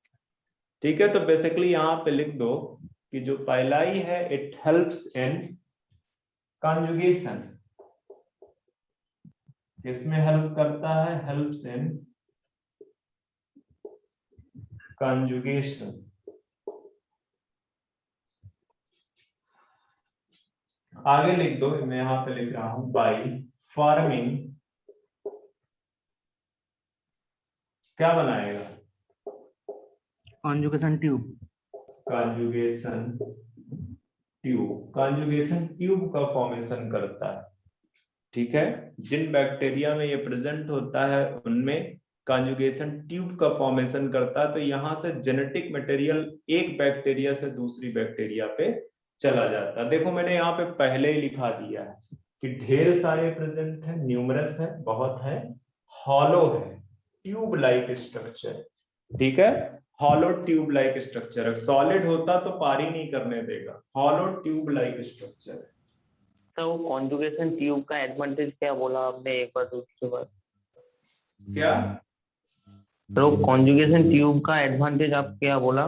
ठीक है, तो बेसिकली यहाँ पे लिख दो कि जो पाइलाई है इट हेल्प्स इन कॉन्जुगेशन। किसमें हेल्प करता है? Helps in conjugation. आगे लिख दो, मैं यहाँ पे लिख रहा हूं बाई फॉर्मिंग, क्या बनाएगा? Conjugation tube. Conjugation tube. Conjugation tube का फॉर्मेशन करता है। ठीक है, जिन बैक्टीरिया में ये प्रेजेंट होता है उनमें कॉन्जुगेशन ट्यूब का फॉर्मेशन करता है। तो यहाँ से जेनेटिक मटेरियल एक बैक्टीरिया से दूसरी बैक्टीरिया पे चला जाता है। देखो मैंने यहाँ पे पहले ही लिखा दिया है कि ढेर सारे प्रेजेंट है, न्यूमरस है, बहुत है, हॉलो है, ट्यूब लाइक स्ट्रक्चर। ठीक है, hollow tube like structure. Solid होता तो पारी नहीं करने देगा, हॉलो ट्यूब लाइक स्ट्रक्चर है। तो वो कॉन्जुगेशन ट्यूब का एडवांटेज क्या बोला आपने, एक बार उसके बाद? क्या? तो कॉन्जुगेशन ट्यूब का एडवांटेज आप क्या बोला?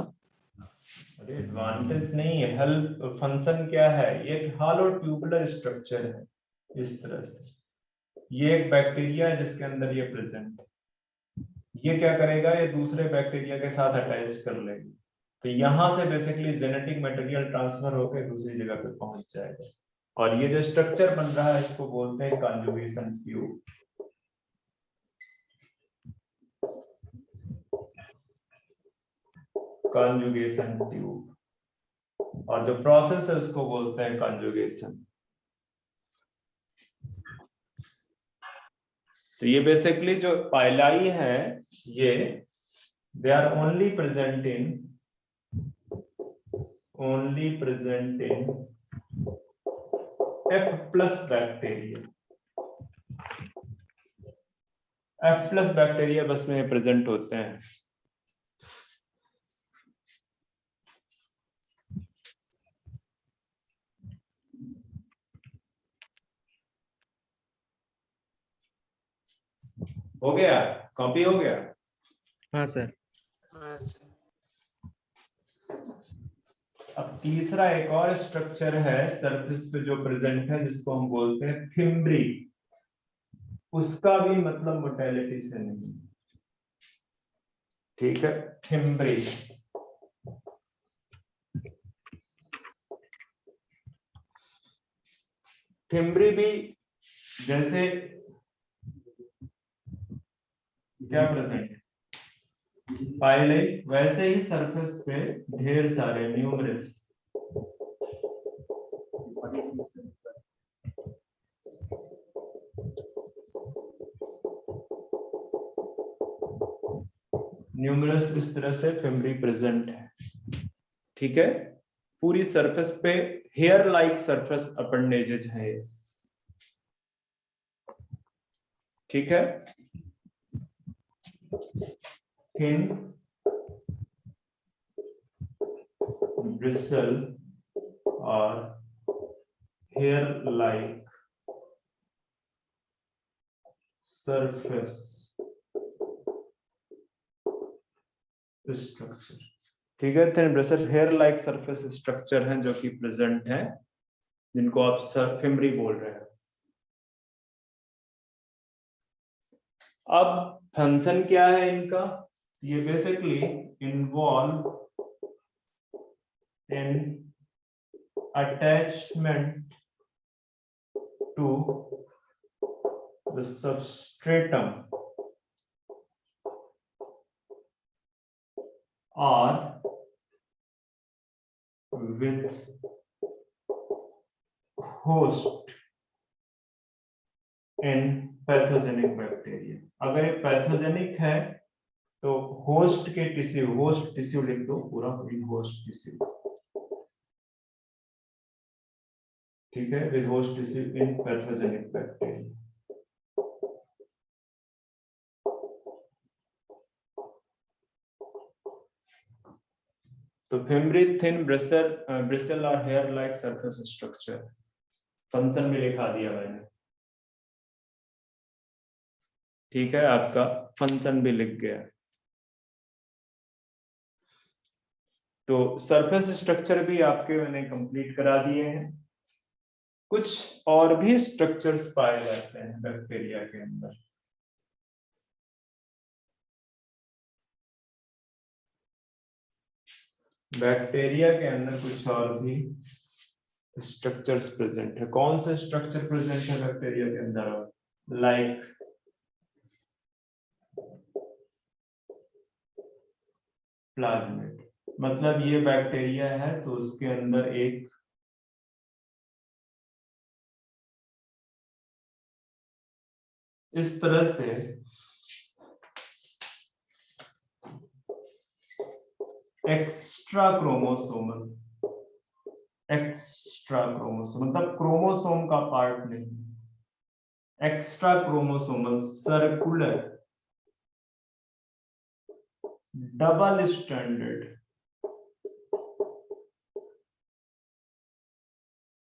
अरे एडवांटेज नहीं है, हेल्प फंक्शन क्या है? ये हॉलो ट्यूबुलर स्ट्रक्चर है इस तरह से। ये एक बैक्टीरिया है जिसके अंदर ये प्रेजेंट है, ये क्या करेगा? ये दूसरे बैक्टीरिया के साथ अटैच कर लेगी, तो यहां से बेसिकली जेनेटिक मटेरियल ट्रांसफर होकर दूसरी जगह पे पहुंच जाएगा। और ये जो स्ट्रक्चर बन रहा है इसको बोलते हैं कॉन्जुगेशन ट्यूब। कॉन्जुगेशन ट्यूब, और जो प्रोसेस है उसको बोलते हैं कॉन्जुगेशन। तो ये बेसिकली जो पाइलाई है, ये they are only present in F+ bacteria. F+ bacteria बस में प्रेजेंट होते हैं। हो गया? कॉपी हो गया? हाँ सर। अब तीसरा एक और स्ट्रक्चर है सरफेस पे जो प्रेजेंट है, जिसको हम बोलते हैं फिम्ब्री। उसका भी मतलब मोटिलिटी से नहीं। ठीक है, फिम्ब्री। फिम्ब्री भी जैसे क्या प्रेजेंट है पाइलाई, वैसे ही सरफेस पे ढेर सारे न्यूमरस इस तरह से फिम्ब्री प्रेजेंट है। ठीक है, पूरी सरफेस पे हेयर लाइक सरफेस अपेंडेजेज है ये, ठीक है। थिन ब्रिसल और हेयर लाइक सरफेस स्ट्रक्चर, ठीक है। Thin bristle hair like surface structure हैं जो कि प्रेजेंट है, जिनको आप फिमरी बोल रहे हैं। अब फंक्शन क्या है इनका, ये basically involve in attachment to the substratum or with host in pathogenic bacteria। अगर ये पैथोजेनिक है तो होस्ट के टिश्यू, होस्ट टिश्यू लिख दो पूरा, होस्ट टिश्यू, ठीक है, with host tissue in pathogenic bacteria. तो फिमरी थिन ब्रिस्टल और hair like surface structure, function भी लिखा दिया मैंने, ठीक है, आपका फंक्शन भी लिख गया। तो सरफेस स्ट्रक्चर भी आपके मैंने कंप्लीट करा दिए हैं। कुछ और भी स्ट्रक्चर्स पाए जाते हैं बैक्टीरिया के अंदर। बैक्टीरिया के अंदर कुछ और भी स्ट्रक्चर्स प्रेजेंट है। कौन से स्ट्रक्चर प्रेजेंट है बैक्टीरिया के अंदर? लाइक प्लाज्मिड, मतलब ये बैक्टीरिया है तो उसके अंदर एक इस तरह से एक्स्ट्रा क्रोमोसोम मतलब क्रोमोसोम का पार्ट नहीं, extra chromosomal circular double standard,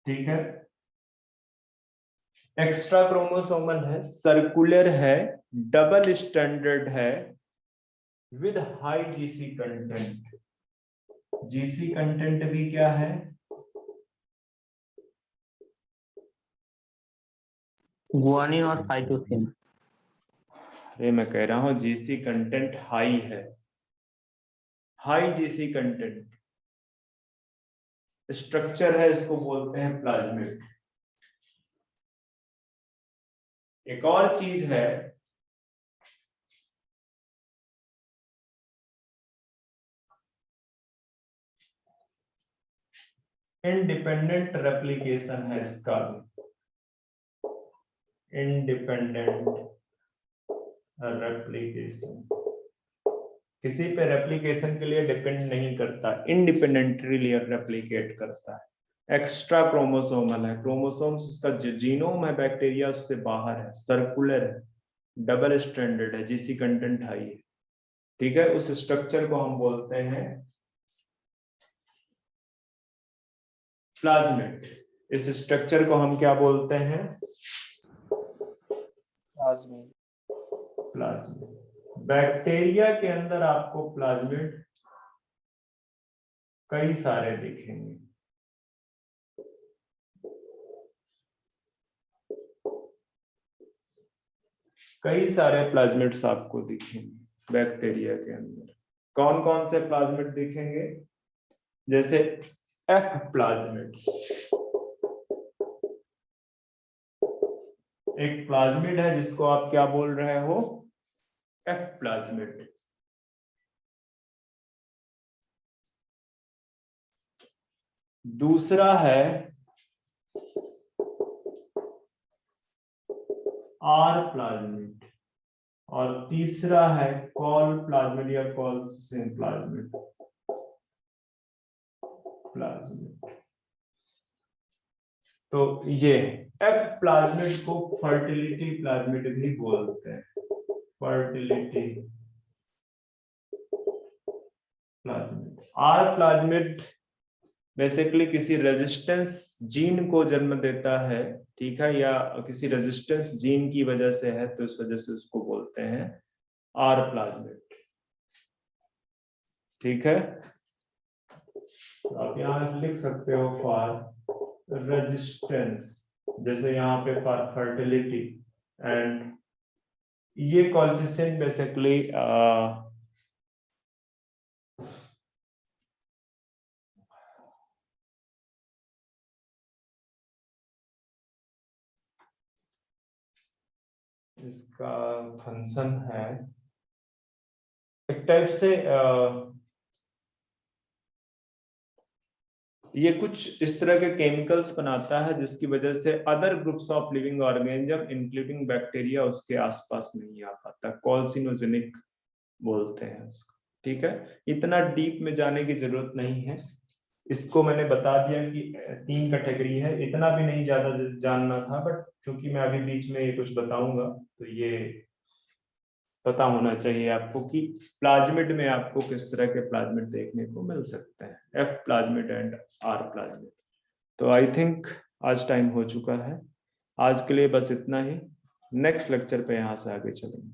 ठीक है, एक्स्ट्रा क्रोमोसोमल है, सर्कुलर है, डबल स्टैंडर्ड है, with high GC content. GC content भी क्या है? गुआनिन और साइटोसिन। अरे मैं कह रहा हूं जीसी कंटेंट हाई है, हाई जीसी कंटेंट स्ट्रक्चर है, इसको बोलते हैं प्लाज्मिड। एक और चीज है इंडिपेंडेंट रेप्लिकेशन है इसका, इंडिपेंडेंट रेप्लिकेशन, किसी पे रेप्लिकेशन के लिए डिपेंड नहीं करता, इंडिपेंडेंटली रेप्लिकेट करता है। एक्स्ट्रा क्रोमोसोमल है, क्रोमोसोम्स उसका जो जीनोम है बैक्टीरिया उससे बाहर है, सर्कुलर है, डबल स्ट्रैंडेड है, जीसी कंटेंट हाई है, ठीक है। उस स्ट्रक्चर को हम बोलते हैं प्लाज्मिड। इस स्ट्रक्चर को हम क्या बोलते हैं? प्लाज्मिड। प्लाज्मिड। बैक्टीरिया के अंदर आपको प्लाज्मिड कई सारे दिखेंगे, कई सारे प्लाज्मिड्स आपको दिखेंगे बैक्टीरिया के अंदर। कौन कौन से प्लाज्मिड दिखेंगे? जैसे एफ प्लाज्मिड, एक प्लाज्मिड है जिसको आप क्या बोल रहे हो? F plasmid. दूसरा है आर प्लाज्मिड और तीसरा है कॉल प्लाज्मिड या कॉल्सिन प्लाज्मिड। प्लाज्मिड। तो ये एफ प्लाज्मिड को फर्टिलिटी प्लाज्मिड भी बोलते हैं, fertility plasmid. R plasmid basically किसी रेजिस्टेंस जीन को जन्म देता है, ठीक है, या किसी रेजिस्टेंस जीन की वजह से है, तो इस वजह से उसको बोलते हैं आर प्लाज्मिड, ठीक है। तो आप यहाँ लिख सकते हो फॉर रेजिस्टेंस, जैसे यहाँ पे फॉर फर्टिलिटी, एंड ये कॉल्चिसिन बेसिकली इसका फंक्शन है एक टाइप से ये कुछ इस तरह के केमिकल्स बनाता है जिसकी वजह से other groups of living organism including bacteria उसके आसपास नहीं आ पाता, कॉल्सिनोजेनिक बोलते हैं उसको, ठीक है। इतना डीप में जाने की जरूरत नहीं है, इसको मैंने बता दिया कि 3 कैटेगरी है, इतना भी नहीं ज्यादा जानना था, बट क्योंकि मैं अभी बीच में ये कुछ बताऊंगा तो ये पता होना चाहिए आपको कि प्लाज्मिड में आपको किस तरह के प्लाज्मिड देखने को मिल सकते हैं, F plasmid and R plasmid. तो आई थिंक आज टाइम हो चुका है, आज के लिए बस इतना ही, नेक्स्ट लेक्चर पे यहाँ से आगे चलेंगे।